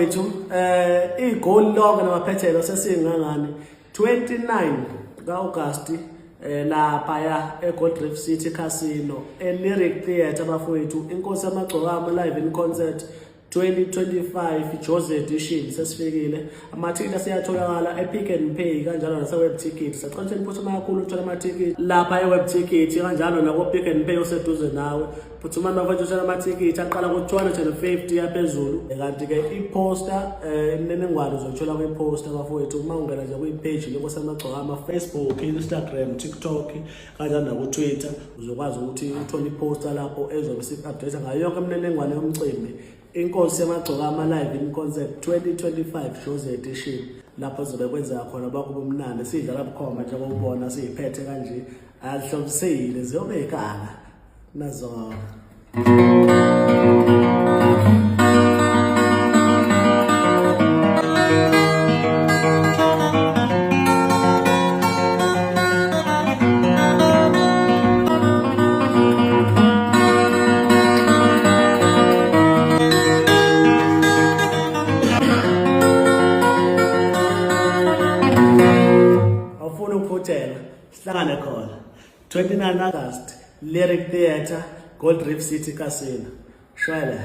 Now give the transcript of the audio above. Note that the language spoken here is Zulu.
bafowethu igoal lonke namaphethelo sesingangani 29 ka-August lapha eGold Reef City Casino eLyric Theatre bafowethu, inkosi yamagcokama live in concert 2025 Jose Edition sesifikile. Amathikiti asiyatholakala ePick n Pay kanjalo naseweb ticket. Sacela niphuthume kakhulu ukuthola amathikiti lapha eweb ticket kanjalo nako Pick n Pay oseduze nawe. Phuthuma bafethu uthola amathikiti aqala ku-250 yaphezulu. Kanti ke iposter imininingwane uzothola kwiposter bafowethu uma ungena nje kwi-page lenkosi yamagcokama Facebook, Instagram, TikTok kanjalo naku-Twitter uzokwazi ukuthi uthole iposter lapho ezobe sik-update ngayo yonke imininingwane yomcimbi. Inkosi yamagcokama live in concert 2025 Jose Edition lapho zobe kwenzeka khona bakube umnandi sidlala bukhoma njengoba ubona siyiphethe kanje alihlobisile ziyobe ikanga nazo. Sihlangane khona 29 August Lyric Theatre Gold Reef City Casino. Shwele.